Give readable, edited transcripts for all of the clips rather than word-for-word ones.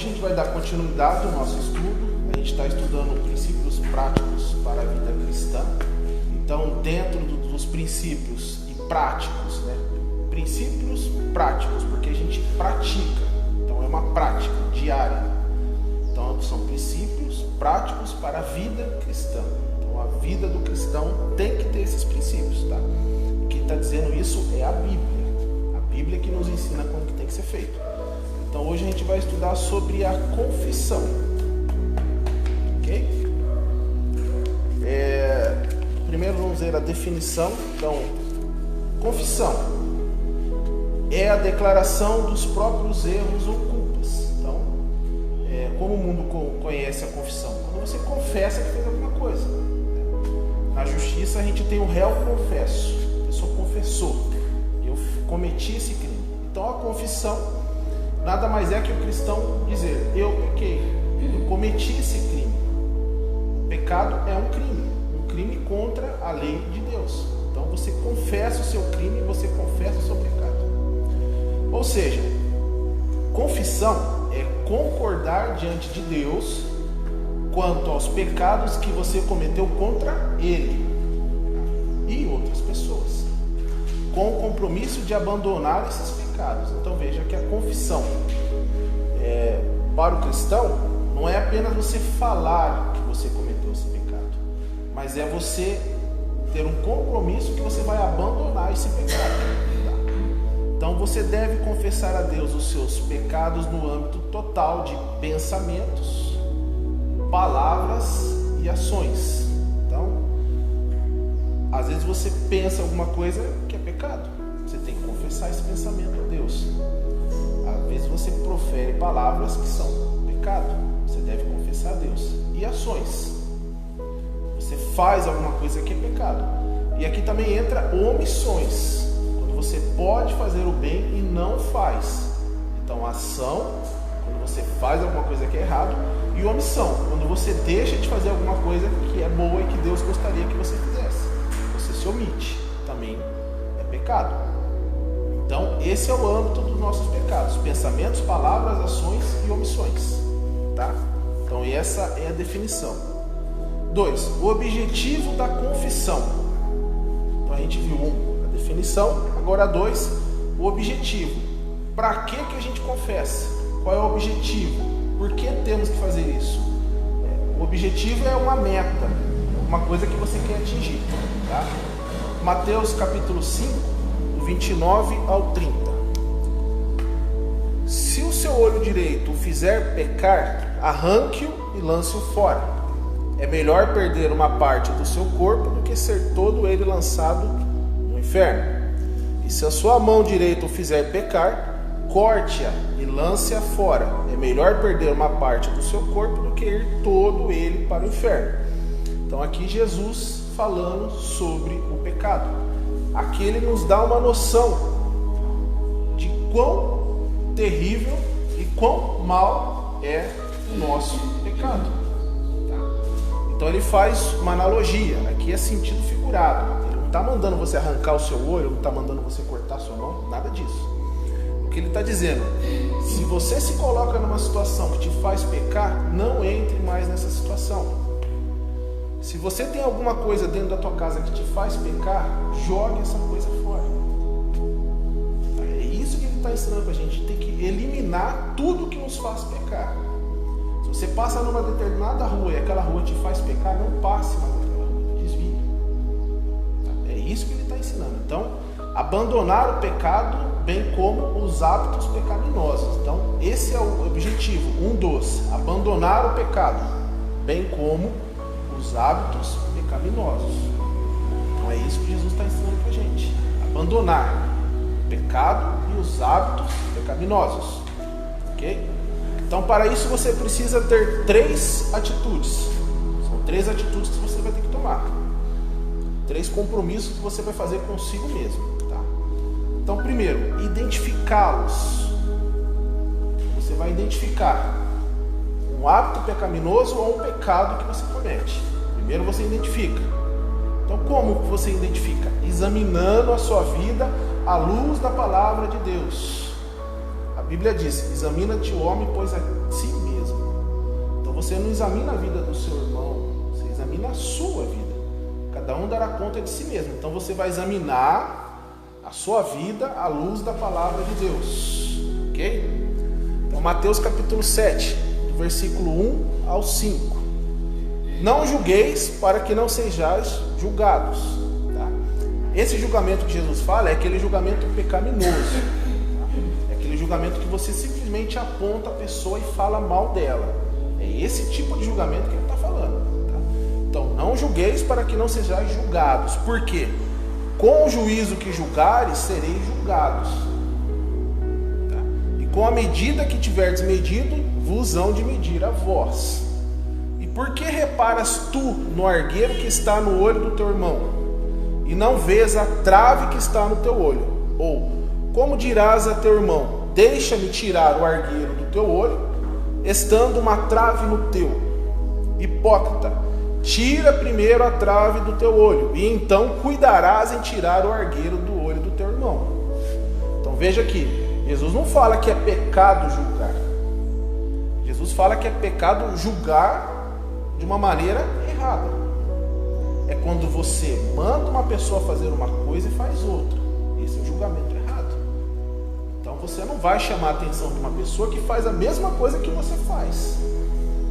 hoje a gente vai dar continuidade ao nosso estudo. A gente está estudando princípios práticos para a vida cristã. Então, dentro dos princípios e práticos, né? Princípios práticos, porque a gente pratica. Então, é uma prática diária. Então, são princípios práticos para a vida cristã. Então, a vida do cristão tem que ter esses princípios, tá? E quem está dizendo isso é a Bíblia. A Bíblia que nos ensina como que tem que ser feito. Então, hoje a gente vai estudar sobre a confissão. Ok? Primeiro vamos ver a definição. Então, confissão é a declaração dos próprios erros ou culpas. Então, como o mundo conhece a confissão? Quando você confessa que fez alguma coisa. Na justiça a gente tem o réu confesso. A pessoa confessou. Eu cometi esse crime. Então, a confissão nada mais é que o cristão dizer: eu pequei, eu cometi esse crime. O pecado é um crime contra a lei de Deus. Então você confessa o seu crime, você confessa o seu pecado. Ou seja, confissão é concordar diante de Deus quanto aos pecados que você cometeu contra Ele e outras pessoas, com o compromisso de abandonar esses pecados. Então veja que a confissão para o cristão não é apenas você falar que você cometeu esse pecado, mas é você ter um compromisso que você vai abandonar esse pecado. Então você deve confessar a Deus os seus pecados no âmbito total de pensamentos, palavras e ações. Então, às vezes você pensa alguma coisa que é pecado, você tem que confessar esse pensamento a Deus. Às vezes você profere palavras que são pecado, você deve confessar a Deus. E ações, você faz alguma coisa que é pecado. E aqui também entra omissões, quando você pode fazer o bem e não faz. Então, ação, quando você faz alguma coisa que é errado, e omissão, quando você deixa de fazer alguma coisa que é boa e que Deus gostaria que você fizesse. Você se omite, também é pecado. Então, esse é o âmbito dos nossos pecados: pensamentos, palavras, ações e omissões, tá? Então, essa é a definição. 2. O objetivo da confissão. Então, a gente viu a definição. Agora, 2. O objetivo. Para que a gente confessa? Qual é o objetivo? Por que temos que fazer isso? O objetivo é uma meta, uma coisa que você quer atingir, tá? Mateus capítulo 5, do 29 ao 30. Se o seu olho direito o fizer pecar, arranque-o e lance-o fora. É melhor perder uma parte do seu corpo do que ser todo ele lançado no inferno. E se a sua mão direita o fizer pecar, corte-a e lance-a fora. É melhor perder uma parte do seu corpo do que ir todo ele para o inferno. Então aqui Jesus falando sobre o pecado. Aqui ele nos dá uma noção de quão terrível e quão mal é o nosso pecado. Então ele faz uma analogia, aqui é sentido figurado. Ele não está mandando você arrancar o seu olho, não está mandando você cortar a sua mão, nada disso. O que ele está dizendo: se você se coloca numa situação que te faz pecar, não entre mais nessa situação. Se você tem alguma coisa dentro da tua casa que te faz pecar, jogue essa coisa fora. É isso que ele está ensinando para a gente. Tem que eliminar tudo que nos faz pecar. Se você passa numa determinada rua e aquela rua te faz pecar, não passe mais naquela rua, desvie. É isso que ele está ensinando. Então, abandonar o pecado, bem como os hábitos pecaminosos. Então, esse é o objetivo, um dos: abandonar o pecado, bem como os hábitos pecaminosos. Então, é isso que Jesus está ensinando para a gente: abandonar o pecado e os hábitos pecaminosos. Ok? Então, para isso você precisa ter 3 atitudes. São 3 atitudes que você vai ter que tomar. 3 compromissos que você vai fazer consigo mesmo. Tá? Então, primeiro, identificá-los. Você vai identificar um hábito pecaminoso ou um pecado que você comete. Primeiro você identifica. Então, como você identifica? Examinando a sua vida à luz da palavra de Deus. A Bíblia diz: examina-te o homem, pois a si mesmo. Então você não examina a vida do seu irmão, você examina a sua vida. Cada um dará conta de si mesmo. Então você vai examinar a sua vida à luz da palavra de Deus. Ok? Então Mateus capítulo 7, do versículo 1 ao 5. Não julgueis para que não sejais julgados. Tá? Esse julgamento que Jesus fala é aquele julgamento pecaminoso. Tá? É aquele julgamento que você simplesmente aponta a pessoa e fala mal dela. É esse tipo de julgamento que ele está falando. Tá? Então, não julgueis para que não sejais julgados. Por quê? Com o juízo que julgares, sereis julgados. Tá? E com a medida que tiverdes medido, vos hão de medir a vós. Por que reparas tu no argueiro que está no olho do teu irmão, e não vês a trave que está no teu olho? Ou, como dirás a teu irmão, deixa-me tirar o argueiro do teu olho, estando uma trave no teu? Hipócrita, tira primeiro a trave do teu olho, e então cuidarás em tirar o argueiro do olho do teu irmão. Então veja aqui, Jesus não fala que é pecado julgar. Jesus fala que é pecado julgar de uma maneira errada. É quando você manda uma pessoa fazer uma coisa e faz outra. Esse é o julgamento errado. Então você não vai chamar a atenção de uma pessoa que faz a mesma coisa que você faz.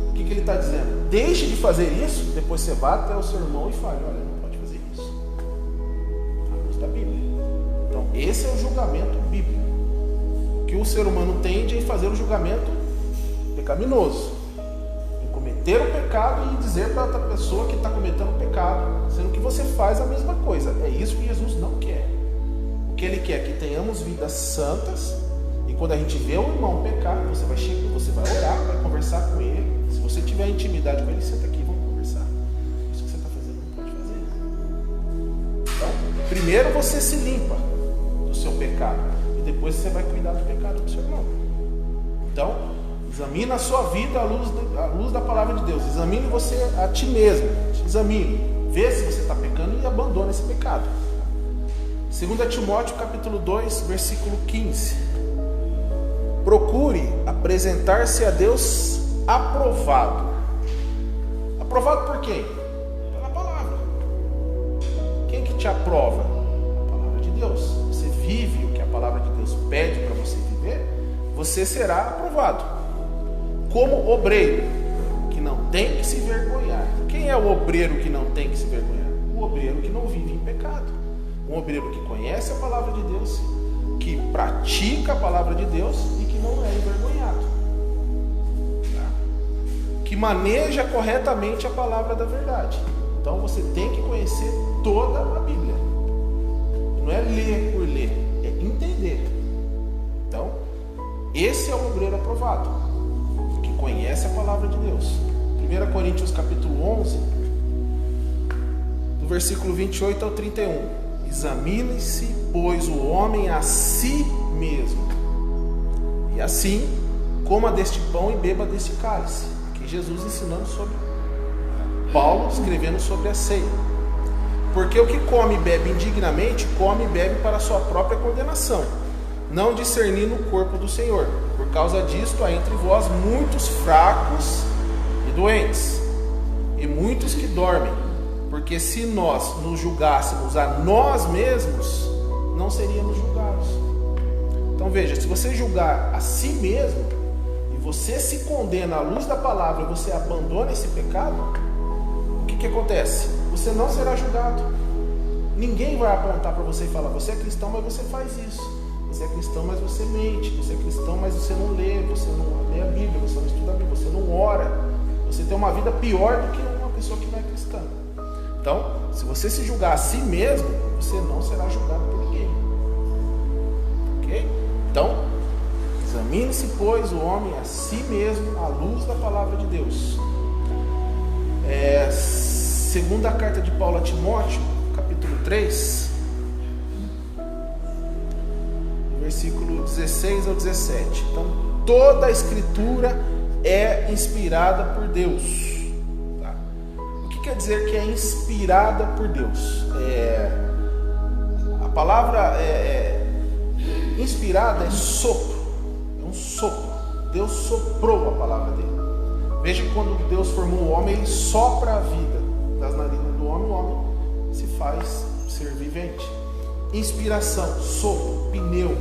O que ele está dizendo? Deixe de fazer isso, depois você vai até o seu irmão e fale: olha, não pode fazer isso. À luz da Bíblia. Então esse é o julgamento bíblico. O que o ser humano tende é fazer o julgamento pecaminoso. Cometer o pecado e dizer para outra pessoa que está cometendo o pecado, sendo que você faz a mesma coisa. É isso que Jesus não quer. O que ele quer é que tenhamos vidas santas, e quando a gente vê o irmão pecar, você vai chegar, você vai orar, vai conversar com ele. Se você tiver intimidade com ele, senta aqui, vamos conversar. Isso que você está fazendo não pode fazer. Então, primeiro você se limpa do seu pecado, e depois você vai cuidar do pecado do seu irmão. Então, examine a sua vida à luz da palavra de Deus. Examine você a ti mesmo. Examine. Vê se você está pecando e abandona esse pecado. 2 Timóteo capítulo 2, versículo 15. Procure apresentar-se a Deus aprovado. Aprovado por quem? Pela palavra. Quem que te aprova? A palavra de Deus. Você vive o que a palavra de Deus pede para você viver, você será aprovado. Como obreiro, que não tem que se vergonhar. Quem é o obreiro que não tem que se vergonhar? O obreiro que não vive em pecado. Um obreiro que conhece a palavra de Deus, que pratica a palavra de Deus e que não é envergonhado. Tá? Que maneja corretamente a palavra da verdade. Então você tem que conhecer toda a Bíblia. Não é ler por ler, é entender. Então, esse é o obreiro aprovado, conhece a palavra de Deus. 1 Coríntios capítulo 11, do versículo 28 ao 31. Examine-se, pois, o homem a si mesmo, e assim coma deste pão e beba deste cálice. Aqui Jesus ensinando sobre, Paulo escrevendo sobre a ceia. Porque o que come e bebe indignamente, come e bebe para a sua própria condenação, não discernindo o corpo do Senhor. Por causa disto há entre vós muitos fracos e doentes, e muitos que dormem, porque se nós nos julgássemos a nós mesmos, não seríamos julgados. Então veja, se você julgar a si mesmo, e você se condena à luz da palavra, e você abandona esse pecado, o que acontece? Você não será julgado. Ninguém vai apontar para você e falar: você é cristão, mas você faz isso. Você é cristão, mas você mente. Você é cristão, mas você não lê. Você não lê a Bíblia, você não estuda a Bíblia, você não ora. Você tem uma vida pior do que uma pessoa que não é cristã. Então, se você se julgar a si mesmo, você não será julgado por ninguém. Ok? Então, examine-se, pois, o homem a si mesmo à luz da palavra de Deus. Segunda carta de Paulo a Timóteo, capítulo 3, versículo 16 ao 17. Então, toda a escritura é inspirada por Deus. Tá? O que quer dizer que é inspirada por Deus? A palavra inspirada é sopro. É um Deus soprou a palavra dele. Veja que quando Deus formou o homem, ele sopra a vida das narinas do homem, o homem se faz ser vivente. Inspiração, sopro, pneu.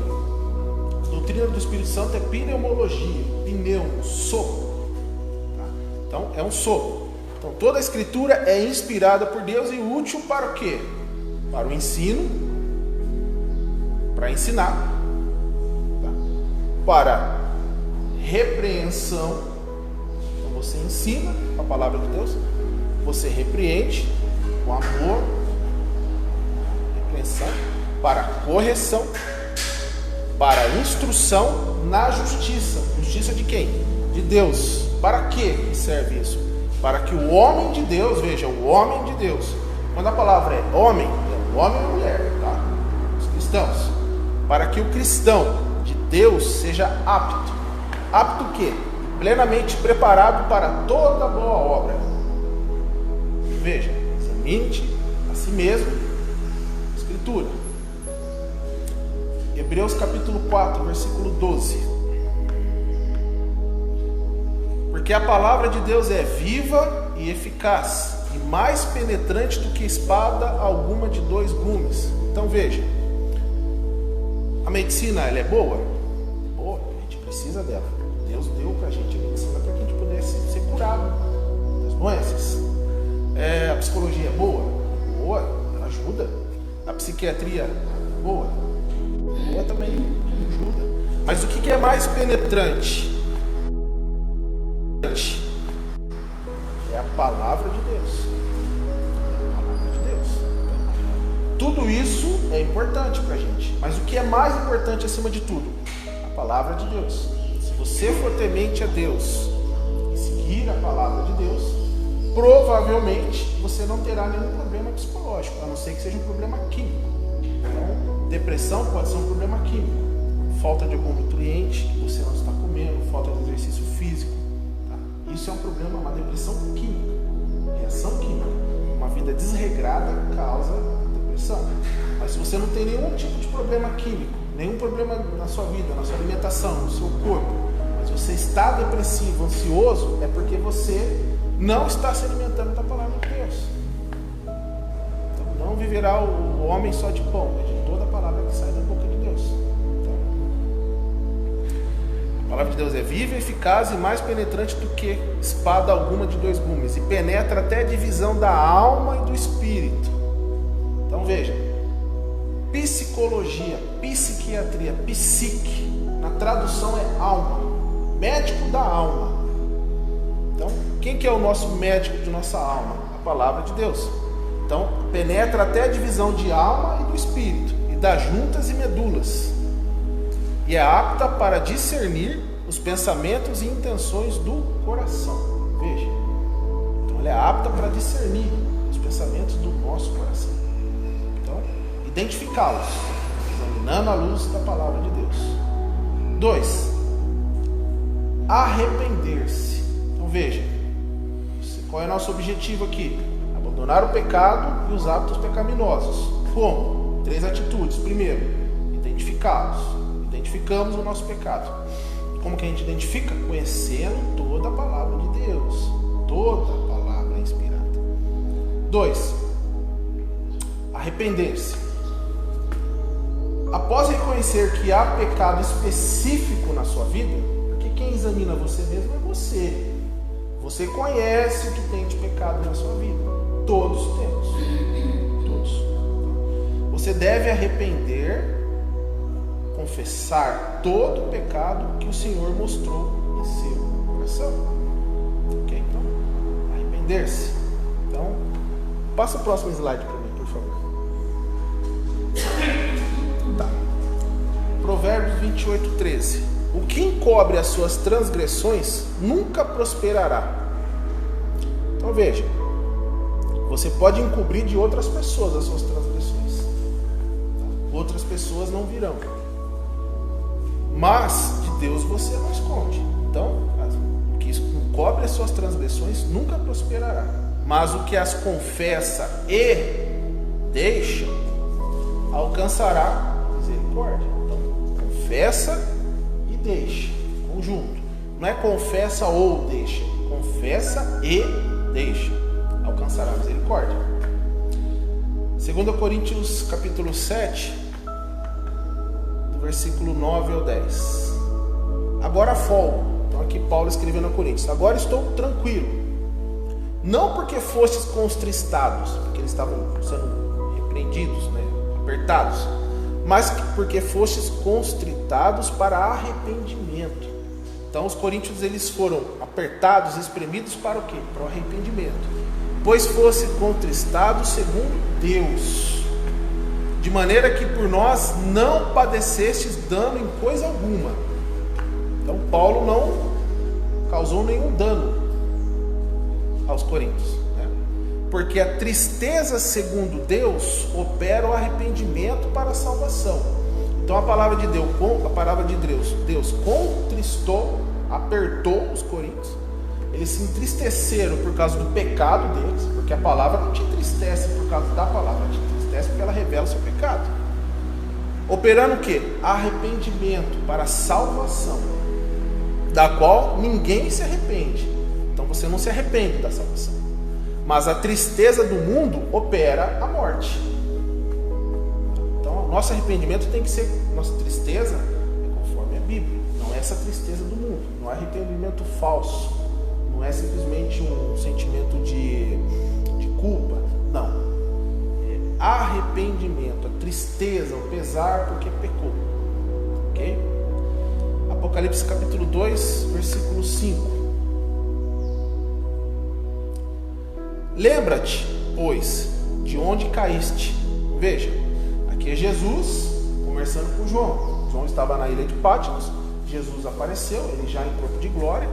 A doutrina do Espírito Santo é pneumologia, pneu, sopro. Tá? Então é um sopro. Então toda a escritura é inspirada por Deus e útil para o quê? Para o ensino, para ensinar, tá? Para repreensão. Então você ensina a palavra de Deus, você repreende com amor, repreensão, para correção, para instrução na justiça. Justiça de quem? De Deus. Para que serve isso? Para que o homem de Deus, veja, o homem de Deus, quando a palavra é homem e mulher, tá? Os cristãos. Para que o cristão de Deus seja apto. Apto o quê? Plenamente preparado para toda boa obra. Veja, examine-te a si mesmo. Escritura. Hebreus capítulo 4, versículo 12. Porque a palavra de Deus é viva e eficaz, e mais penetrante do que espada alguma de 2 gumes. Então veja, a medicina, ela é boa? Boa, a gente precisa dela. Deus deu pra gente a medicina para que a gente pudesse ser curado das doenças. A psicologia é boa? Boa, ela ajuda. A psiquiatria é boa? Boa também ajuda. Mas o que é mais penetrante? É a palavra de Deus. É a palavra de Deus. Tudo isso é importante pra gente. Mas o que é mais importante acima de tudo? A palavra de Deus. Se você for temente a Deus e seguir a palavra de Deus, provavelmente você não terá nenhum problema psicológico, a não ser que seja um problema químico. Então, depressão pode ser um problema químico. Falta de algum nutriente que você não está comendo, falta de exercício físico. Tá? Isso é um problema, uma depressão química, reação química. Uma vida desregrada causa depressão. Mas se você não tem nenhum tipo de problema químico, nenhum problema na sua vida, na sua alimentação, no seu corpo, mas você está depressivo, ansioso, é porque você não está se alimentando da palavra de Deus. Então não viverá o homem só de pão, é de toda a palavra que sai da boca de Deus. Então, a palavra de Deus é viva, eficaz e mais penetrante do que espada alguma de 2 gumes, e penetra até a divisão da alma e do espírito. Então veja, psicologia, psiquiatria, psique, na tradução é alma, médico da alma. Então, quem que é o nosso médico de nossa alma? A palavra de Deus. Então, penetra até a divisão de alma e do espírito, e das juntas e medulas, e é apta para discernir os pensamentos e intenções do coração. Veja, então ela é apta para discernir os pensamentos do nosso coração. Então, identificá-los, examinando a luz da palavra de Deus. 2. Arrepender-se. Então veja, qual é o nosso objetivo aqui? Abandonar o pecado e os hábitos pecaminosos. Como? 3 atitudes. Primeiro, identificá-los. Identificamos o nosso pecado. Como que a gente identifica? Conhecendo toda a palavra de Deus. Toda a palavra é inspirada. 2. Arrepender-se. Após reconhecer que há pecado específico na sua vida, porque quem examina você mesmo é você. Você conhece o que tem de pecado na sua vida. Todos temos. Todos. Você deve arrepender, confessar todo o pecado que o Senhor mostrou em seu coração. Ok? Então, arrepender-se. Então, passa o próximo slide para mim, por favor. Tá. Provérbios 28:13. O que encobre as suas transgressões nunca prosperará. Então veja, você pode encobrir de outras pessoas as suas transgressões. Outras pessoas não virão. Mas de Deus você não esconde. Então, o que encobre as suas transgressões nunca prosperará. Mas o que as confessa e deixa, alcançará misericórdia. Então, confessa e deixa, conjunto. Não é confessa ou deixa. Confessa e deixa. Alcançará a misericórdia. 2 Coríntios capítulo 7, do versículo 9 ao 10. Agora folgo. Então aqui Paulo escrevendo a Coríntios. Agora estou tranquilo. Não porque fostes contristados, porque eles estavam sendo repreendidos, apertados, mas porque fostes constritados para arrependimento. Então os coríntios eles foram apertados, espremidos para o quê? Para o arrependimento. Pois fosse contristado segundo Deus, de maneira que por nós não padecestes dano em coisa alguma. Então Paulo não causou nenhum dano aos coríntios, porque a tristeza segundo Deus opera o arrependimento para a salvação. Então a palavra de Deus, Deus contristou, apertou os coríntios. Eles se entristeceram por causa do pecado deles, porque a palavra não te entristece por causa da palavra, te entristece porque ela revela o seu pecado. Operando o quê? Arrependimento para a salvação, da qual ninguém se arrepende. Então você não se arrepende da salvação. Mas a tristeza do mundo opera a morte. Então nosso arrependimento tem que ser, nossa tristeza é conforme a Bíblia. Não é essa tristeza do mundo, não é arrependimento falso. Não é simplesmente um sentimento de culpa. Não. É arrependimento, a tristeza, o pesar porque pecou. Ok? Apocalipse capítulo 2, versículo 5. Lembra-te, pois, de onde caíste. Veja, aqui é Jesus conversando com João. João estava na ilha de Patmos, Jesus apareceu, ele já em corpo de glória,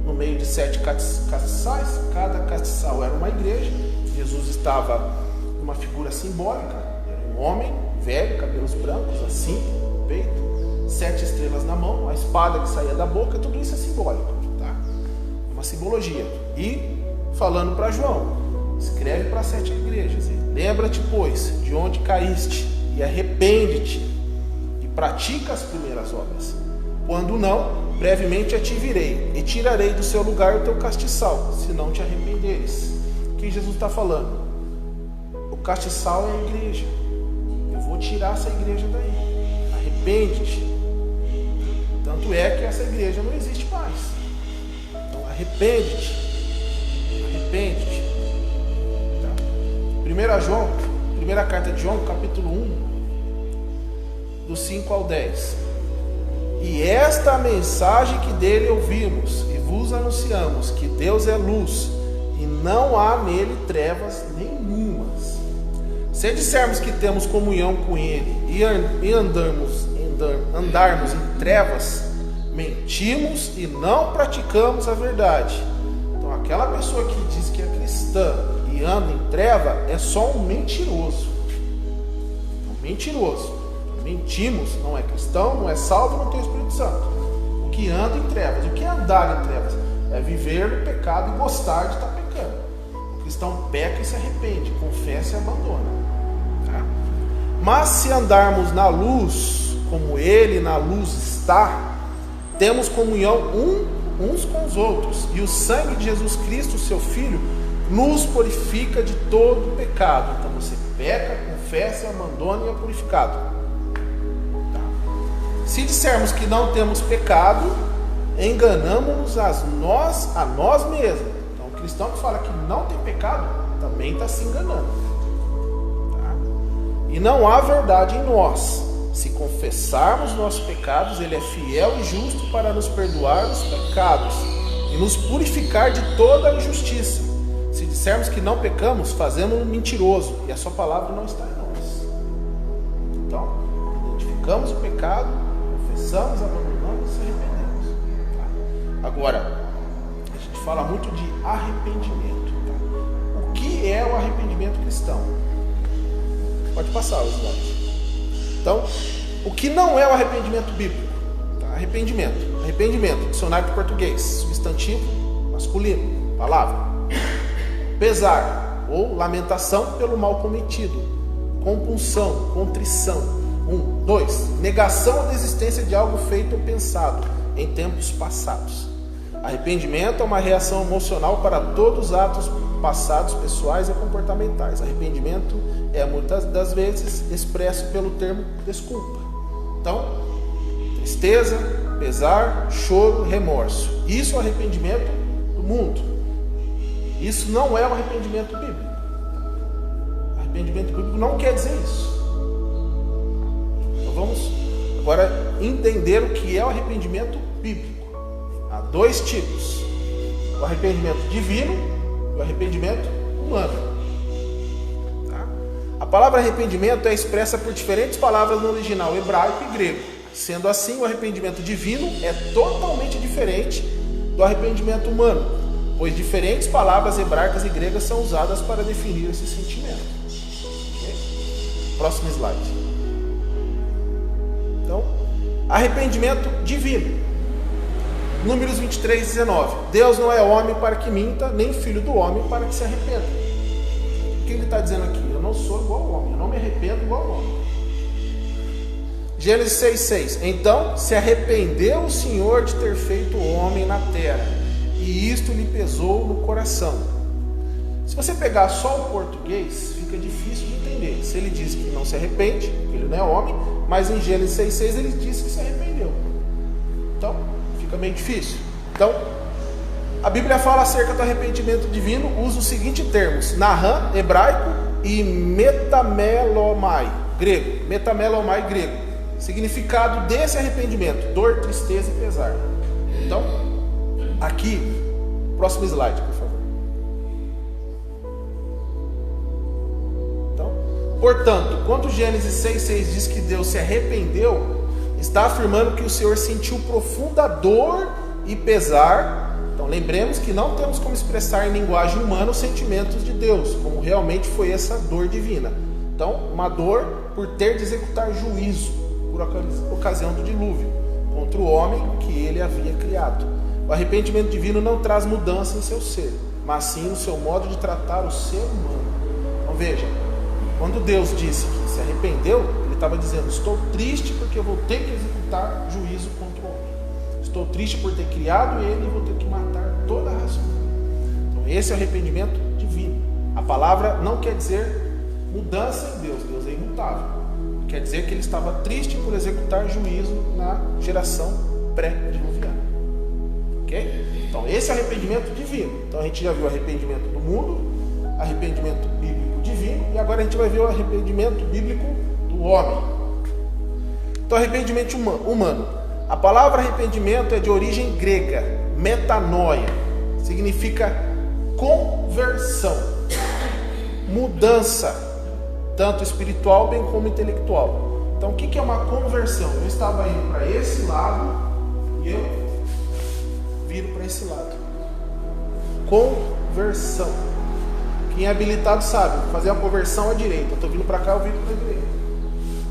no meio de 7 castiçais, cada castiçal era uma igreja. Jesus estava numa figura simbólica, era um homem velho, cabelos brancos, assim, no peito, 7 estrelas na mão, a espada que saía da boca, tudo isso é simbólico, tá? Uma simbologia. E falando para João, escreve para 7 igrejas: lembra-te, pois, de onde caíste, e arrepende-te, e pratica as primeiras obras. Quando não, brevemente a te virei, e tirarei do seu lugar o teu castiçal, se não te arrependeres. O que Jesus está falando? O castiçal é a igreja. Eu vou tirar essa igreja daí. Arrepende-te. Tanto é que essa igreja não existe mais. Então arrepende-te. Arrepende-te. Tá. 1 João, primeira carta de João, capítulo 1, do 5 ao 10. E esta a mensagem que dele ouvimos e vos anunciamos, que Deus é luz e não há nele trevas nenhumas. Se dissermos que temos comunhão com ele e andarmos em trevas, mentimos e não praticamos a verdade. Então aquela pessoa que diz que é cristã e anda em treva é só um mentiroso. Um mentiroso. Mentimos, não é cristão, não é salvo, não tem o Espírito Santo. O que anda em trevas, o que é andar em trevas? É viver no pecado e gostar de estar pecando. O cristão peca e se arrepende, confessa e abandona. Tá? Mas se andarmos na luz, como ele na luz está, temos comunhão uns com os outros, e o sangue de Jesus Cristo, seu Filho, nos purifica de todo pecado. Então você peca, confessa, abandona e é purificado. Se dissermos que não temos pecado, enganamos-nos a nós mesmos. Então, o cristão que fala que não tem pecado, também está se enganando. Tá? E não há verdade em nós. Se confessarmos nossos pecados, ele é fiel e justo para nos perdoar os pecados e nos purificar de toda a injustiça. Se dissermos que não pecamos, fazemos um mentiroso, e a sua palavra não está em nós. Então, identificamos o pecado, confessamos, abandonamos e se arrependemos. Tá? Agora, a gente fala muito de arrependimento. Tá? O que é o arrependimento cristão? Pode passar os dados. Então, o que não é o arrependimento bíblico? Tá? Arrependimento, dicionário de português, substantivo masculino, palavra. Pesar ou lamentação pelo mal cometido. Compulsão, contrição. 2. Negação da existência de algo feito ou pensado. em tempos passados. Arrependimento é uma reação emocional para todos os atos passados, pessoais e comportamentais. Arrependimento é muitas das vezes expresso pelo termo desculpa. Então, tristeza, pesar, choro, remorso. Isso é o arrependimento do mundo. Isso não é o arrependimento bíblico. Arrependimento bíblico não quer dizer isso. Então vamos agora entender o que é o arrependimento bíblico. Há dois tipos: o arrependimento divino e o arrependimento humano. Tá? A palavra arrependimento é expressa por diferentes palavras no original hebraico e grego. Sendo assim, o arrependimento divino é totalmente diferente do arrependimento humano, pois diferentes palavras hebraicas e gregas são usadas para definir esse sentimento. Okay? Próximo slide. Então, arrependimento divino. Números 23, 19. Deus não é homem para que minta, nem filho do homem para que se arrependa. O que ele está dizendo aqui? Eu não sou igual ao homem, eu não me arrependo igual ao homem. Gênesis 6,6. Então se arrependeu o Senhor de ter feito o homem na terra, e isto lhe pesou no coração. Se você pegar só o português, fica difícil de entender. Se ele diz que não se arrepende, porque ele não é homem, mas em Gênesis 6,6 ele diz que se arrependeu. Então, fica meio difícil. Então, a Bíblia fala acerca do arrependimento divino, usa os seguintes termos: Naham, hebraico, e metamelomai, grego. Metamelomai, grego. Significado desse arrependimento: dor, tristeza e pesar. Então, aqui, próximo slide, por favor. Então, portanto, quando Gênesis 6,6 diz que Deus se arrependeu, está afirmando que o Senhor sentiu profunda dor e pesar. Então lembremos que não temos como expressar em linguagem humana os sentimentos de Deus, como realmente foi essa dor divina. Então, uma dor por ter de executar juízo por ocasião do dilúvio contra o homem que ele havia criado. O arrependimento divino não traz mudança em seu ser, mas sim no seu modo de tratar o ser humano. Então veja, quando Deus disse que se arrependeu, ele estava dizendo: estou triste porque eu vou ter que executar juízo contra o homem. Estou triste por ter criado ele e vou ter que matar toda a raça humana. Então esse é o arrependimento divino. A palavra não quer dizer mudança em Deus. Deus é imutável. Quer dizer que ele estava triste por executar juízo na geração pré-diluviana. Ok? Então esse é o arrependimento divino. Então a gente já viu o arrependimento do mundo, arrependimento bíblico divino, e agora a gente vai ver o arrependimento bíblico do homem. Então, arrependimento humano. A palavra arrependimento é de origem grega, metanoia, significa conversão, mudança, tanto espiritual bem como intelectual. Então, o que é uma conversão? Eu estava indo para esse lado e eu viro para esse lado. Conversão. Quem é habilitado sabe, fazer a conversão à direita. Eu estou vindo para cá, eu viro para a direita.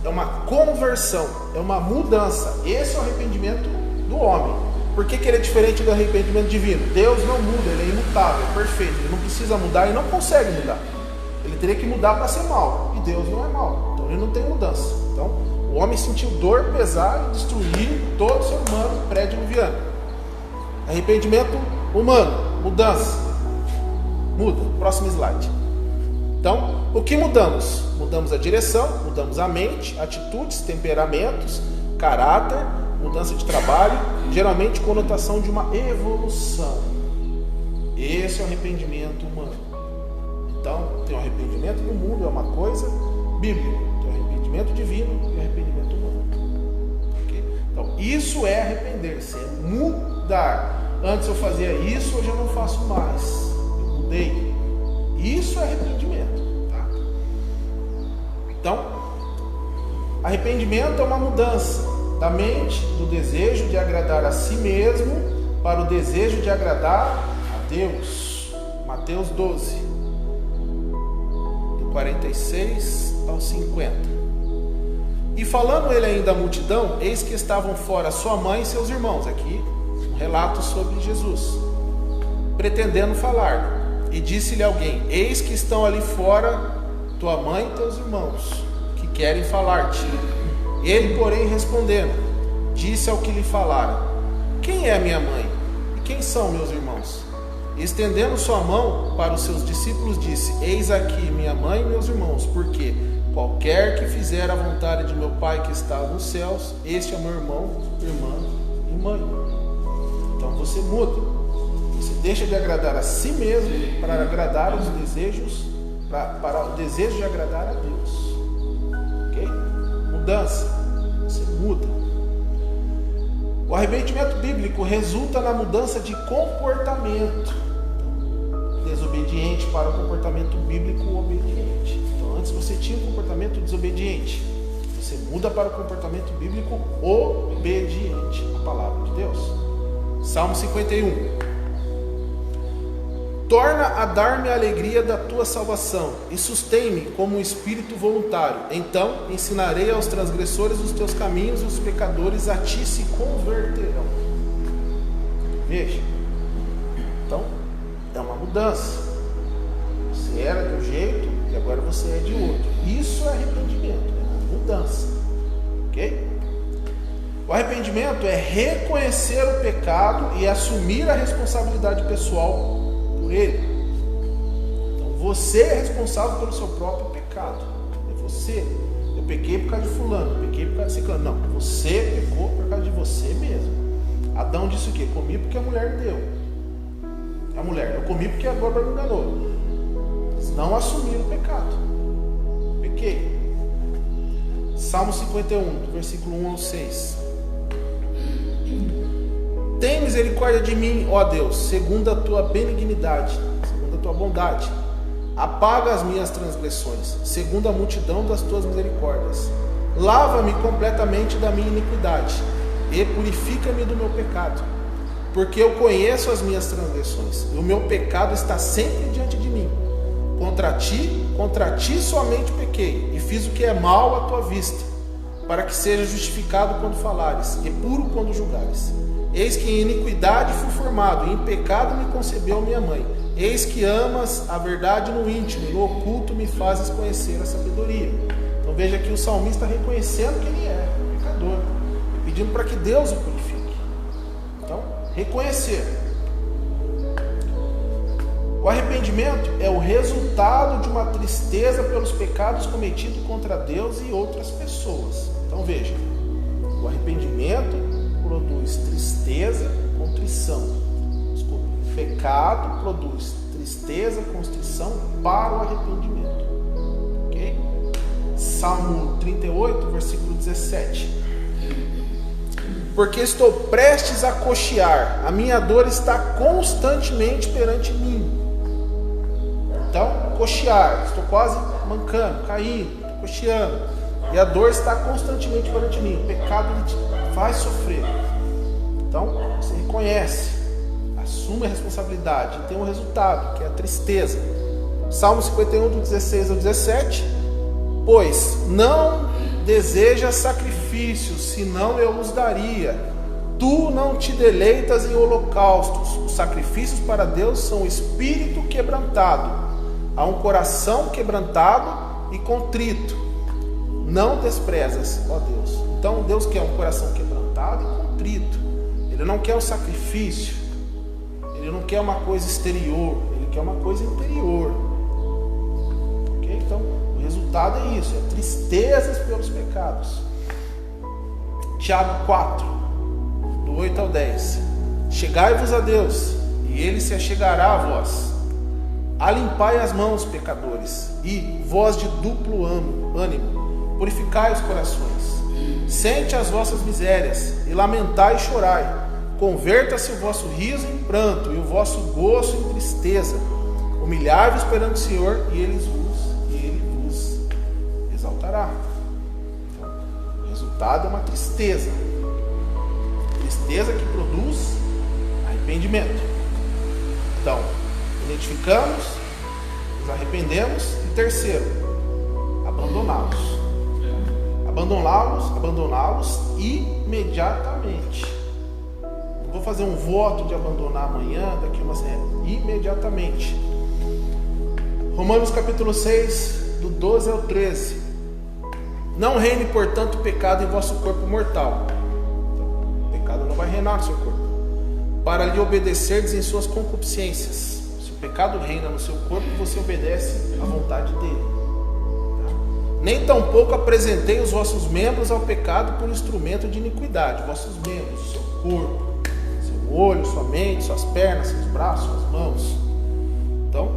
É uma conversão, é uma mudança. Esse é o arrependimento do homem. Por que ele é diferente do arrependimento divino? Deus não muda, ele é imutável, é perfeito. Ele não precisa mudar e não consegue mudar. Ele teria que mudar para ser mal. E Deus não é mal, então ele não tem mudança. Então, o homem sentiu dor, pesar e destruir todo ser humano pré-diluviano. Arrependimento humano, mudança. Muda. Próximo slide. Então, o que mudamos? Mudamos a direção, mudamos a mente, atitudes, temperamentos, caráter, mudança de trabalho, geralmente conotação de uma evolução. Esse é o arrependimento humano. Então, tem o arrependimento do mundo, é uma coisa bíblica. Tem o arrependimento divino e o arrependimento humano. Okay? Então, isso é arrepender-se, é mudar. Antes eu fazia isso, hoje eu não faço mais. Eu mudei. Isso é arrependimento. Tá? Então, arrependimento é uma mudança da mente, do desejo de agradar a si mesmo, para o desejo de agradar a Deus. Mateus 12, do 46 ao 50. E falando ele ainda à multidão, eis que estavam fora sua mãe e seus irmãos. Aqui, um relato sobre Jesus, pretendendo falar. E disse-lhe alguém: eis que estão ali fora tua mãe e teus irmãos, que querem falar-te. Ele, porém, respondendo, disse ao que lhe falara: quem é minha mãe? E quem são meus irmãos? E estendendo sua mão para os seus discípulos, disse: Eis aqui minha mãe e meus irmãos, porque qualquer que fizer a vontade de meu Pai que está nos céus, este é meu irmão, irmã e mãe. Então você muda. Você deixa de agradar a si mesmo para agradar os desejos, para o desejo de agradar a Deus. Ok? Mudança. Você muda. O arrependimento bíblico resulta na mudança de comportamento. Desobediente para o comportamento bíblico obediente. Então, antes você tinha um comportamento desobediente. Você muda para o comportamento bíblico obediente à palavra de Deus. Salmo 51. Torna a dar-me a alegria da tua salvação e sustém-me como um espírito voluntário. Então ensinarei aos transgressores os teus caminhos e os pecadores a ti se converterão. Veja. Então, é uma mudança. Você era de um jeito e agora você é de outro. Isso é arrependimento, é uma mudança. Ok? O arrependimento é reconhecer o pecado e assumir a responsabilidade pessoal por ele. Então você é responsável pelo seu próprio pecado. É você. Eu pequei por causa de fulano, eu pequei por causa de ciclano. Não, você pecou por causa de você mesmo. Adão disse o quê? Comi porque a mulher me deu. A mulher, eu comi porque a Bárbara me enganou. Eles não assumiram o pecado. Pequei. Salmo 51, versículo 1 ao 6. Tem misericórdia de mim, ó Deus, segundo a tua benignidade, segundo a tua bondade. Apaga as minhas transgressões, segundo a multidão das tuas misericórdias. Lava-me completamente da minha iniquidade e purifica-me do meu pecado. Porque eu conheço as minhas transgressões, e o meu pecado está sempre diante de mim. Contra ti somente pequei, e fiz o que é mal à tua vista, para que seja justificado quando falares, e puro quando julgares. Eis que em iniquidade fui formado, e em pecado me concebeu minha mãe. Eis que amas a verdade no íntimo, e no oculto me fazes conhecer a sabedoria. Então veja aqui o salmista reconhecendo que ele é pecador, pedindo para que Deus o purifique. Então, reconhecer. O arrependimento é o resultado de uma tristeza pelos pecados cometidos contra Deus e outras pessoas. Então veja, o arrependimento produz tristeza, contrição. Desculpa, pecado produz tristeza, contrição para o arrependimento. Ok? Salmo 38, versículo 17. Porque estou prestes a coxear, a minha dor está constantemente perante mim. Então, coxear, estou quase mancando, caindo, coxeando, e a dor está constantemente perante mim. O pecado ele te faz sofrer. Então, você reconhece, assume a responsabilidade e tem um resultado, que é a tristeza. Salmo 51, do 16 ao 17. Pois não desejas sacrifícios, senão eu os daria. Tu não te deleitas em holocaustos. Os sacrifícios para Deus são o espírito quebrantado. Há um coração quebrantado e contrito. Não desprezas, ó Deus. Então Deus quer um coração quebrantado e contrito. Ele não quer um sacrifício. Ele não quer uma coisa exterior. Ele quer uma coisa interior. Ok? Então o resultado é isso. É tristezas pelos pecados. Tiago 4, do 8 ao 10. Chegai-vos a Deus, e Ele se achegará a vós. Alimpai as mãos, pecadores, e vós de duplo ânimo, purificai os corações. Sente as vossas misérias, e lamentai e chorai. Converta-se o vosso riso em pranto, e o vosso gozo em tristeza. Humilhai-vos perante o Senhor, e Ele vos exaltará. Então, o resultado é uma tristeza. Tristeza que produz arrependimento. Então, identificamos, nos arrependemos e terceiro, abandoná-los. Abandoná-los imediatamente. Não vou fazer um voto de abandonar amanhã, daqui uma semana. Imediatamente. Romanos capítulo 6, do 12 ao 13. Não reine, portanto, o pecado em vosso corpo mortal. Então, o pecado não vai reinar no seu corpo. para lhe obedecerdes em suas concupiscências. Se o pecado reina no seu corpo, você obedece à vontade dele. Nem tampouco apresentei os vossos membros ao pecado por instrumento de iniquidade. Vossos membros, seu corpo, seu olho, sua mente, suas pernas, seus braços, suas mãos. Então,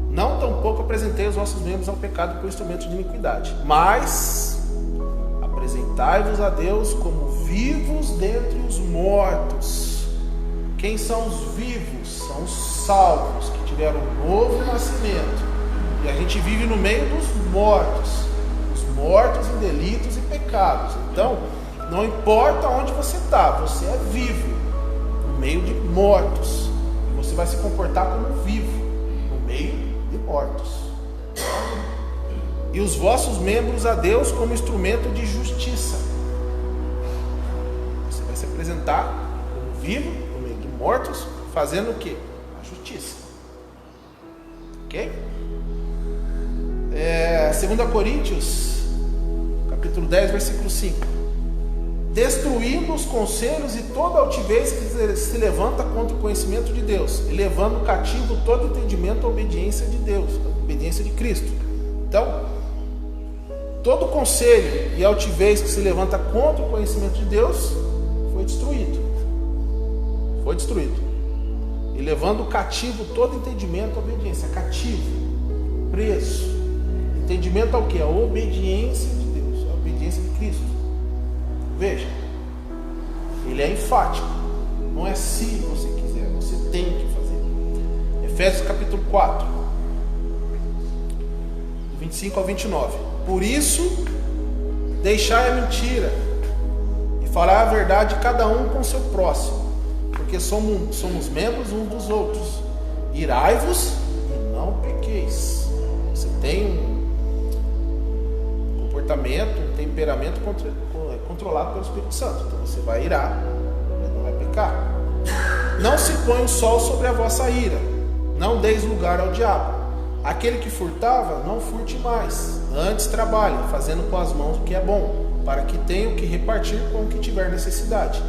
não tampouco apresentei os vossos membros ao pecado por instrumento de iniquidade. Mas apresentai-vos a Deus como vivos dentre os mortos. Quem são os vivos? São os salvos, que tiveram um novo nascimento. E a gente vive no meio dos mortos. Os mortos em delitos e pecados. Então, não importa onde você está, você é vivo no meio de mortos. E você vai se comportar como vivo no meio de mortos. E os vossos membros a Deus como instrumento de justiça. Você vai se apresentar como vivo no meio de mortos, fazendo o quê? A justiça. Ok? 2 Coríntios, capítulo 10, versículo 5. Destruindo os conselhos e toda altivez que se levanta contra o conhecimento de Deus, e levando cativo todo entendimento à obediência de Deus, à obediência de Cristo. Então, todo conselho e altivez que se levanta contra o conhecimento de Deus foi destruído. Foi destruído. E levando cativo todo entendimento à obediência. Cativo, preso. Entendimento ao que? A obediência de Deus, a obediência de Cristo. Veja, ele é enfático. Não é se você quiser, você tem que fazer. Efésios capítulo 4, 25 ao 29. Por isso, deixai a mentira e falar a verdade cada um com seu próximo, porque somos membros uns dos outros. Irai-vos e não pequeis. Você tem um comportamento, um temperamento controlado pelo Espírito Santo. Então você vai irar, mas não vai pecar. Não se põe o sol sobre a vossa ira, não deis lugar ao diabo. Aquele que furtava, não furte mais, antes trabalhe, fazendo com as mãos o que é bom, para que tenha o que repartir com o que tiver necessidade.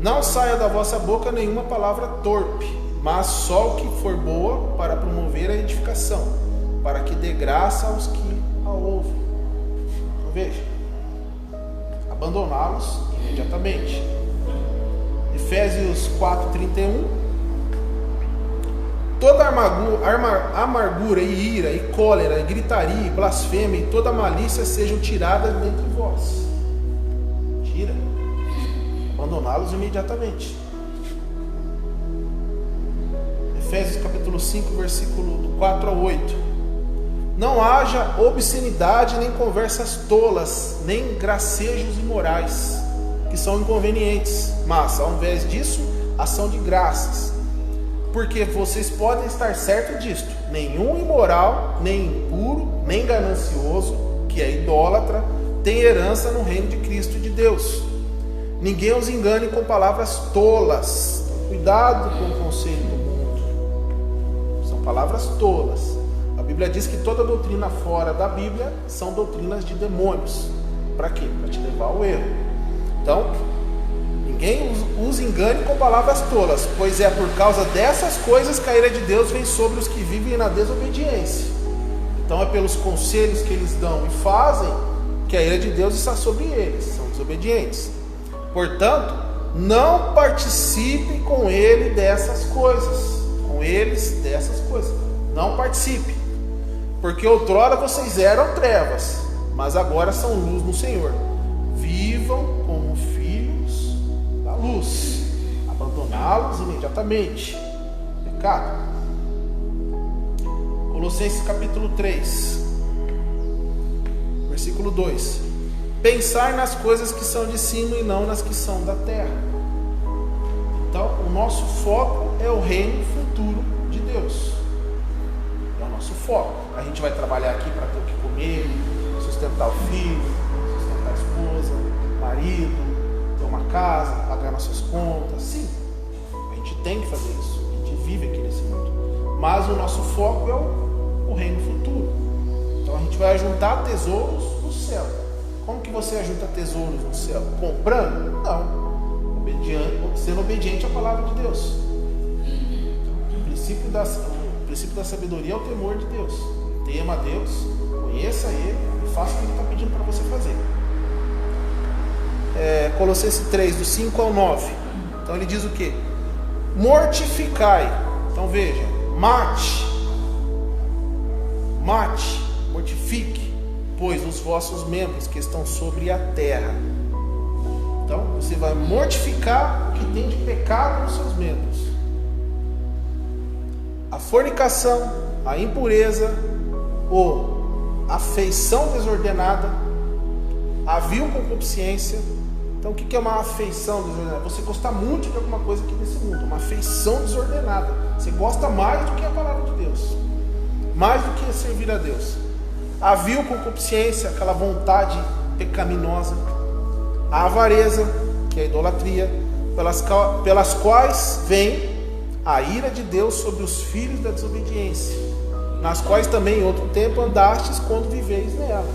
Não saia da vossa boca nenhuma palavra torpe, mas só o que for boa para promover a edificação, para que dê graça aos que a ouvem. Então veja, abandoná-los imediatamente. Efésios 4:31. Toda amargura e ira e cólera e gritaria e blasfêmia e toda malícia sejam tiradas dentre vós. Tira. Abandoná-los imediatamente. Efésios capítulo 5, versículo do 4 ao 8. Não haja obscenidade, nem conversas tolas, nem gracejos imorais, que são inconvenientes, mas, ao invés disso, ação de graças. Porque vocês podem estar certos disto: nenhum imoral, nem impuro, nem ganancioso, que é idólatra, tem herança no reino de Cristo e de Deus. Ninguém os engane com palavras tolas. Cuidado com o conselho do mundo. São palavras tolas. A Bíblia diz que toda doutrina fora da Bíblia são doutrinas de demônios. Para quê? Para te levar ao erro. Então, ninguém os engane com palavras tolas, pois é por causa dessas coisas que a ira de Deus vem sobre os que vivem na desobediência. Então é pelos conselhos que eles dão e fazem que a ira de Deus está sobre eles, são desobedientes. Portanto, não participe com ele dessas coisas, com eles dessas coisas. Não participe, porque outrora vocês eram trevas, mas agora são luz no Senhor. Vivam como filhos da luz. Abandoná-los imediatamente. Pecado. Colossenses capítulo 3, versículo 2. Pensar nas coisas que são de cima e não nas que são da terra. Então, o nosso foco é o reino futuro de Deus. É o nosso foco. A gente vai trabalhar aqui para ter o que comer, sustentar o filho, sustentar a esposa, o marido, ter uma casa, pagar nossas contas. Sim, a gente tem que fazer isso. A gente vive aqui nesse mundo. Mas o nosso foco é o reino futuro. Então a gente vai juntar tesouros no céu. Como que você ajunta tesouros no céu? Comprando? Não. sendo obediente à palavra de Deus. Então, o princípio da sabedoria é o temor de Deus. Tema a Deus, conheça Ele e faça o que Ele está pedindo para você fazer. Colossenses 3, do 5 ao 9. Então ele diz o que? Mortificai. Então veja, mate, mortifique, pois os vossos membros que estão sobre a terra. Então você vai mortificar o que tem de pecado nos seus membros. A fornicação, a impureza, ou afeição desordenada, a vil concupiscência. Então o que é uma afeição desordenada? Você gostar muito de alguma coisa aqui nesse mundo. Uma afeição desordenada. Você gosta mais do que a palavra de Deus, mais do que servir a Deus. A vil concupiscência, aquela vontade pecaminosa. A avareza, que é a idolatria, pelas quais vem a ira de Deus sobre os filhos da desobediência, nas quais também em outro tempo andastes quando viveis nelas.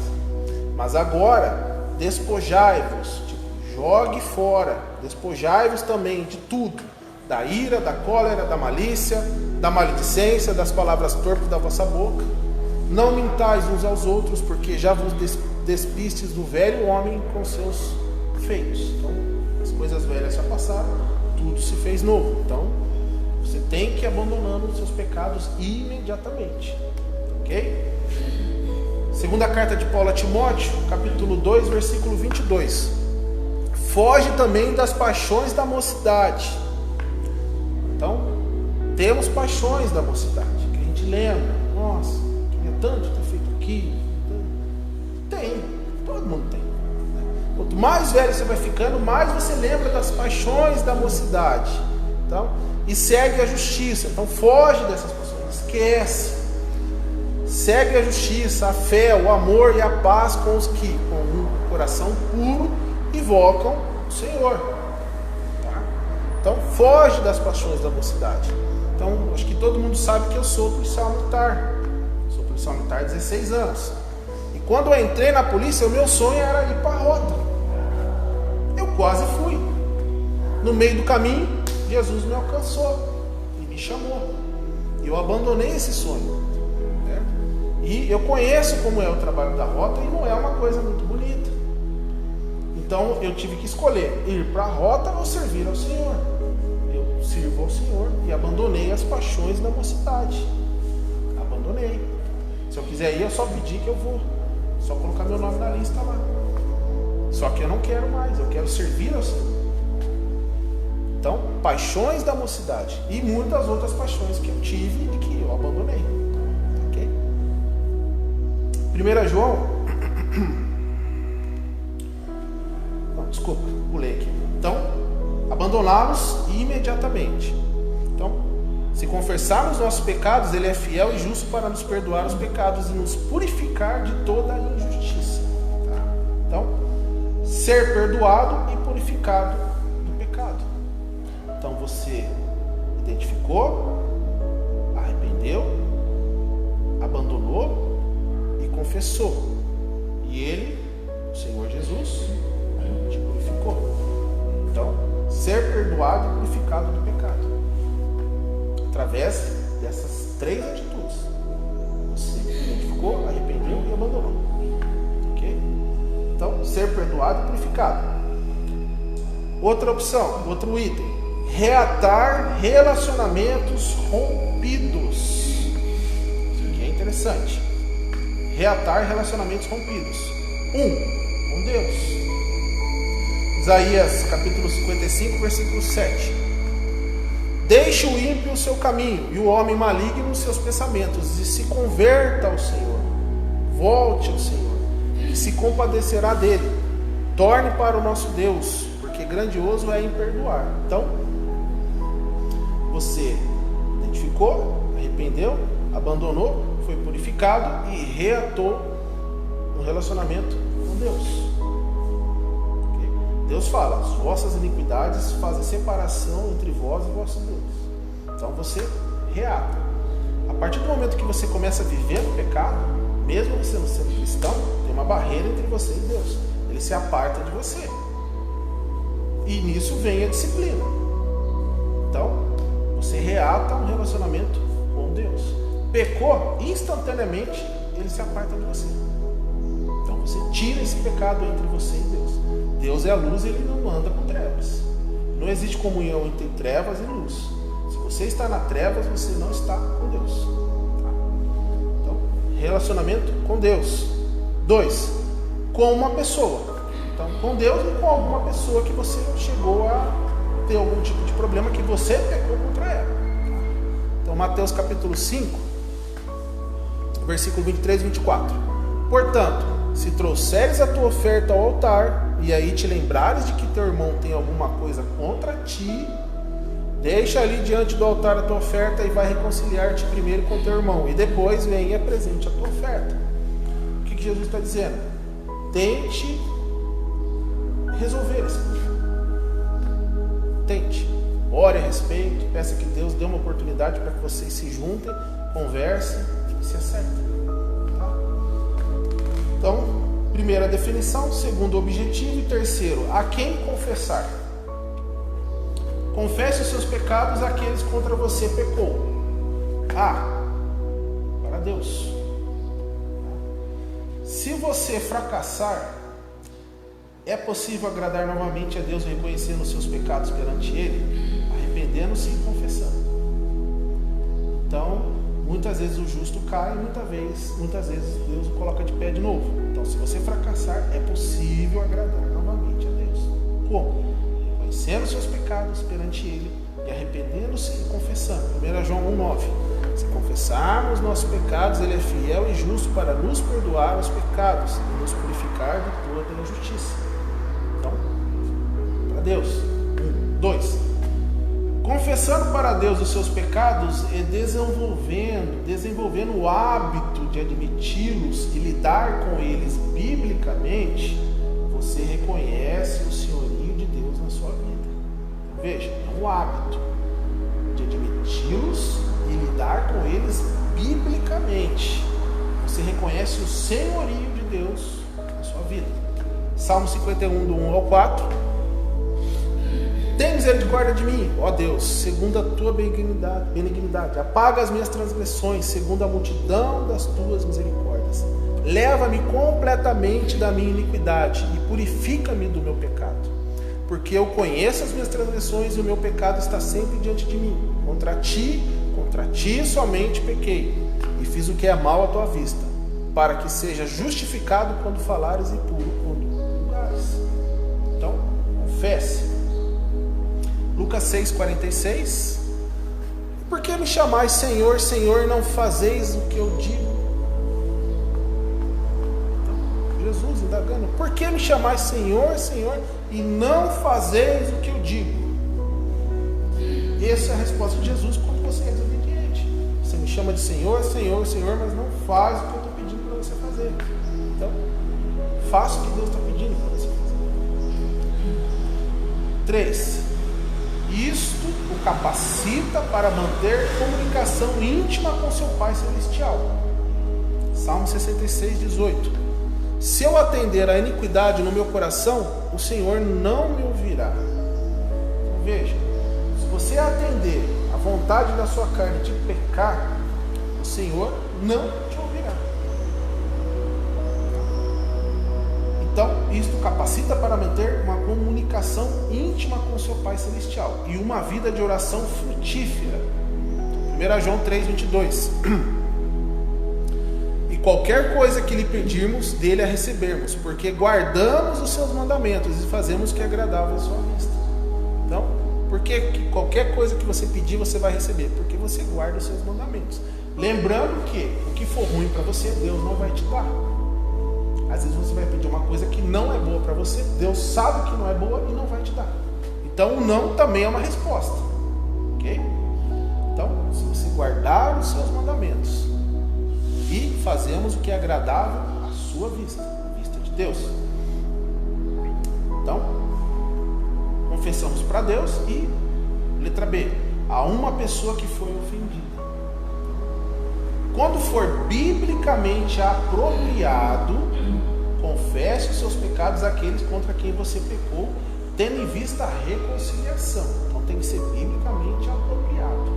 Mas agora despojai-vos, jogue fora, despojai-vos também de tudo, da ira, da cólera, da malícia, da maledicência, das palavras torpes da vossa boca. Não mintais uns aos outros, porque já vos despistes do velho homem com seus feitos. Então, as coisas velhas já passaram, tudo se fez novo. Então, você tem que ir abandonando os seus pecados imediatamente. Ok? Segunda carta de Paulo a Timóteo, capítulo 2, versículo 22. Foge também das paixões da mocidade. Então, temos paixões da mocidade, que a gente lembra. Nossa, queria tanto ter feito aquilo. Tem, todo mundo tem. Quanto mais velho você vai ficando, mais você lembra das paixões da mocidade. Então, e segue a justiça. Então, foge dessas paixões, esquece. Segue a justiça, a fé, o amor e a paz com os que, com um coração puro, invocam o Senhor. Tá? Então foge das paixões da mocidade. Então acho que todo mundo sabe que eu sou policial militar. Sou policial militar há 16 anos. E quando eu entrei na polícia, o meu sonho era ir para a rota. Eu quase fui. No meio do caminho, Jesus me alcançou e me chamou. E eu abandonei esse sonho. E eu conheço como é o trabalho da rota e não é uma coisa muito bonita. Então eu tive que escolher ir para a rota ou servir ao Senhor. Eu sirvo ao Senhor e abandonei as paixões da mocidade. Abandonei. Se eu quiser ir, eu só pedir que eu vou. Só colocar meu nome na lista lá. Só que eu não quero mais, eu quero servir ao Senhor. Então, paixões da mocidade e muitas outras paixões que eu tive e que eu abandonei. 1 João, não, desculpa, pulei aqui. Então, abandoná-los imediatamente. Então, se confessarmos nossos pecados, Ele é fiel e justo para nos perdoar os pecados e nos purificar de toda a injustiça. Tá? Então, ser perdoado e purificado do pecado. Então, você identificou, arrependeu, abandonou, confessou, e Ele, o Senhor Jesus, te purificou. Então, ser perdoado e purificado do pecado, através dessas três atitudes: você identificou, arrependeu e abandonou. Ok? Então, ser perdoado e purificado. Outra opção, outro item: reatar relacionamentos rompidos. Isso aqui é interessante. Reatar relacionamentos rompidos. Com Deus. Isaías capítulo 55, versículo 7. Deixe o ímpio o seu caminho e o homem maligno os seus pensamentos, e se converta ao Senhor. Volte ao Senhor e se compadecerá dele. Torne para o nosso Deus, porque grandioso é em perdoar. Então, você identificou, arrependeu, abandonou, foi purificado e reatou um relacionamento com Deus. Okay? Deus fala: as vossas iniquidades fazem separação entre vós e vosso Deus. Então você reata. A partir do momento que você começa a viver no pecado, mesmo você não sendo cristão, tem uma barreira entre você e Deus. Ele se aparta de você. E nisso vem a disciplina. Então, você reata um relacionamento com Deus. Pecou, instantaneamente ele se aparta de você. Então você tira esse pecado entre você e Deus. Deus é a luz e ele não anda com trevas. Não existe comunhão entre trevas e luz. Se você está na trevas, você não está com Deus. Tá? Então, relacionamento com Deus. 2. Com uma pessoa. Então, com Deus e com alguma pessoa que você chegou a ter algum tipo de problema que você pecou contra ela. Então, Mateus capítulo 5, versículo 23 e 24. Portanto, se trouxeres a tua oferta ao altar, e aí te lembrares de que teu irmão tem alguma coisa contra ti, deixa ali diante do altar a tua oferta e vai reconciliar-te primeiro com teu irmão, e depois vem e apresente a tua oferta. O que Jesus está dizendo? Tente resolver esse problema. Tente. Ore a respeito, peça que Deus dê uma oportunidade para que vocês se juntem, conversem e se acertem. Tá? Então, primeira definição, segundo objetivo e terceiro, a quem confessar? Confesse os seus pecados àqueles contra você pecou. Para Deus. Se você fracassar, é possível agradar novamente a Deus reconhecendo os seus pecados perante Ele, arrependendo-se e confessando. Então, muitas vezes o justo cai, muitas vezes Deus o coloca de pé de novo. Então, se você fracassar, é possível agradar novamente a Deus. Como? Reconhecendo os seus pecados perante Ele e arrependendo-se e confessando. 1 João 1,9. Se confessarmos nossos pecados, Ele é fiel e justo para nos perdoar os pecados e nos purificar de toda injustiça. Então, para Deus. 2. Confessando para Deus os seus pecados e desenvolvendo o hábito de admiti-los e lidar com eles biblicamente, você reconhece o senhorio de Deus na sua vida. Então, veja, é um hábito de admiti-los e lidar com eles biblicamente. Você reconhece o senhorio de Deus na sua vida. Salmo 51, do 1 ao 4. Tem misericórdia de mim, ó Deus, segundo a tua benignidade. Apaga as minhas transgressões, segundo a multidão das tuas misericórdias. Leva-me completamente da minha iniquidade e purifica-me do meu pecado. Porque eu conheço as minhas transgressões e o meu pecado está sempre diante de mim. Contra ti somente pequei e fiz o que é mal à tua vista, para que seja justificado quando falares e puro quando julgares. Então, confesse. Lucas 6,46. Por que me chamais Senhor, Senhor, não fazeis o que eu digo? Então, Jesus indagando, por que me chamais Senhor, Senhor, e não fazeis o que eu digo? Essa é a resposta de Jesus quando você é desobediente. Você me chama de Senhor, Senhor, Senhor, mas não faz o que eu estou pedindo para você fazer. Então, faça o que Deus está pedindo para você fazer. 3. Isto o capacita para manter comunicação íntima com seu Pai Celestial. Salmo 66,18. Se eu atender à iniquidade no meu coração, o Senhor não me ouvirá. Então, veja, se você atender à vontade da sua carne de pecar, o Senhor não te ouvirá. Então, isto capacita para manter uma comunicação íntima com seu Pai Celestial e uma vida de oração frutífera. 1 João 3,22. E qualquer coisa que lhe pedirmos, dele a recebermos, porque guardamos os seus mandamentos e fazemos o que é agradável à sua vista. Então, por que qualquer coisa que você pedir, você vai receber? Porque você guarda os seus mandamentos. Lembrando que o que for ruim para você, Deus não vai te dar. Às vezes você vai pedir uma coisa que não é boa para você, Deus sabe que não é boa e não vai te dar. Então o não também é uma resposta. Ok? Então, se você guardar os seus mandamentos e fazemos o que é agradável à sua vista, à vista de Deus. Então, confessamos para Deus e, letra B, a uma pessoa que foi ofendida. Quando for biblicamente apropriado, confesse os seus pecados àqueles contra quem você pecou tendo em vista a reconciliação. Então tem que ser biblicamente apropriado.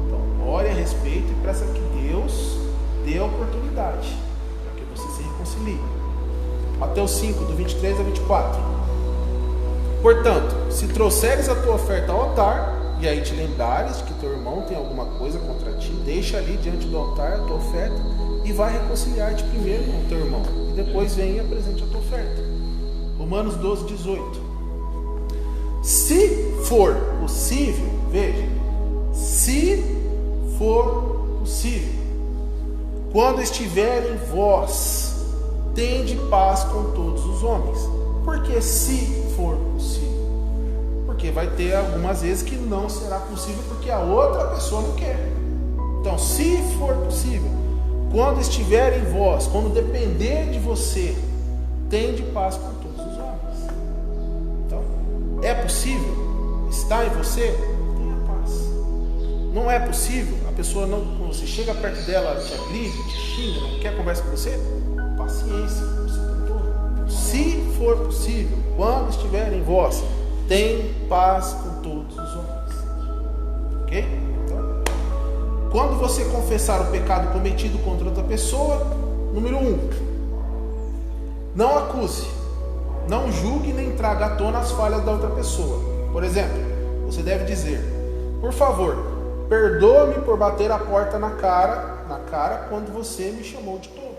Então ore a respeito e peça que Deus dê a oportunidade para que você se reconcilie. Mateus 5, do 23 a 24. Portanto, se trouxeres a tua oferta ao altar, e aí te lembrares de que teu irmão tem alguma coisa contra ti, deixa ali diante do altar a tua oferta e vai reconciliar-te primeiro com o teu irmão, e depois vem e apresente a tua oferta. Romanos 12, 18. Se for possível, veja, se for possível, quando estiver em vós, tende paz com todos os homens. Por que se for possível? Porque vai ter algumas vezes que não será possível porque a outra pessoa não quer. Então, se for possível, quando estiver em vós, quando depender de você, tende paz com todos os homens. Então, é possível? Está em você? Tenha paz. Não é possível? A pessoa não, quando você chega perto dela, te agride, te xinga, não quer conversa com você? Paciência, você tentou. Se for possível, quando estiver em vós, tem paz com todos os homens. Ok? Então, quando você confessar o pecado cometido contra outra pessoa, número 1, não acuse, não julgue nem traga à tona as falhas da outra pessoa. Por exemplo, você deve dizer: por favor, perdoa-me por bater a porta na cara quando você me chamou de tolo.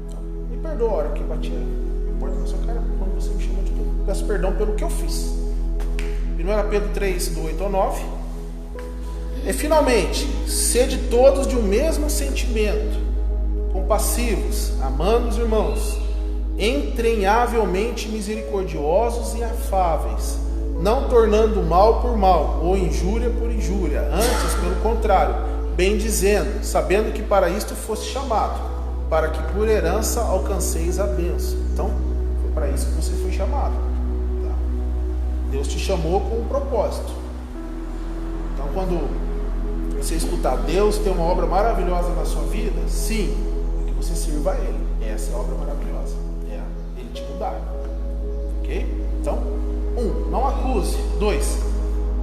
Então, me perdoa a hora que eu bati a porta na sua cara quando você me chamou de tolo. Peço perdão pelo que eu fiz. 1 Pedro 3, do 8 ao 9. E finalmente, sede todos de um mesmo sentimento, compassivos, amando os irmãos, entranhavelmente misericordiosos e afáveis, não tornando mal por mal, ou injúria por injúria, antes, pelo contrário, bendizendo, sabendo que para isto fosse chamado, para que por herança alcanceis a bênção. Então, foi para isso que você foi chamado. Tá? Deus te chamou com um propósito. Então, quando você escutar Deus tem uma obra maravilhosa na sua vida, sim, é que você sirva a Ele. Essa é a obra maravilhosa. É Ele te mudar. Ok? Então, 1. Não acuse. 2.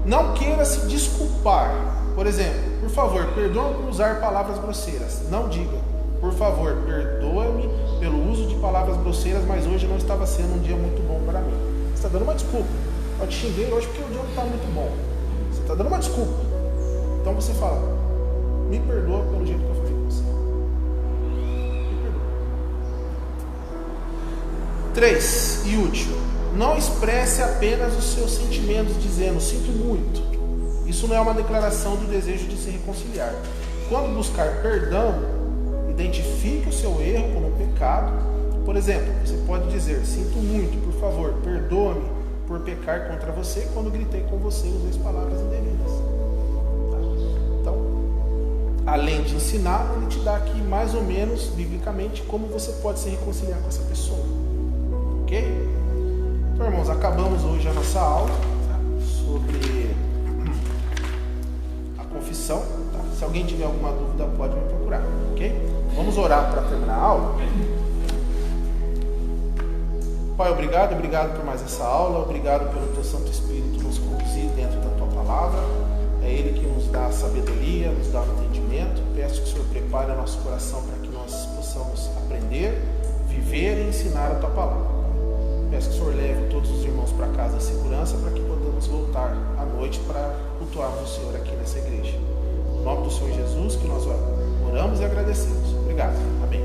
Não queira se desculpar. Por exemplo, por favor, perdoa-me por usar palavras grosseiras. Não diga: por favor, perdoa-me pelo uso de palavras grosseiras, mas hoje não estava sendo um dia muito bom para mim. Você está dando uma desculpa. Eu te xinguei hoje porque o dia não está muito bom. Você está dando uma desculpa. Então você fala: me perdoa pelo jeito que eu falei com você. Me perdoa. 3. E último. Não expresse apenas os seus sentimentos dizendo: sinto muito. Isso não é uma declaração do desejo de se reconciliar. Quando buscar perdão, identifique o seu erro como pecado. Por exemplo, você pode dizer: sinto muito, por favor, perdoa-me por pecar contra você quando gritei com você e usei as palavras indevidas. Tá? Então, além de ensinar, ele te dá aqui mais ou menos, biblicamente, como você pode se reconciliar com essa pessoa. Ok? Então, irmãos, acabamos hoje a nossa aula, tá? Sobre a confissão. Tá? Se alguém tiver alguma dúvida, pode me procurar. Ok? Vamos orar para terminar a aula. Pai, obrigado por mais essa aula, obrigado pelo Teu Santo Espírito nos conduzir dentro da Tua Palavra. É Ele que nos dá a sabedoria, nos dá o entendimento. Peço que o Senhor prepare o nosso coração para que nós possamos aprender, viver e ensinar a Tua Palavra. Peço que o Senhor leve todos os irmãos para casa em segurança, para que podamos voltar à noite para cultuarmos o Senhor aqui nessa igreja. No nome do Senhor Jesus que nós oramos e agradecemos. Obrigado. Amém.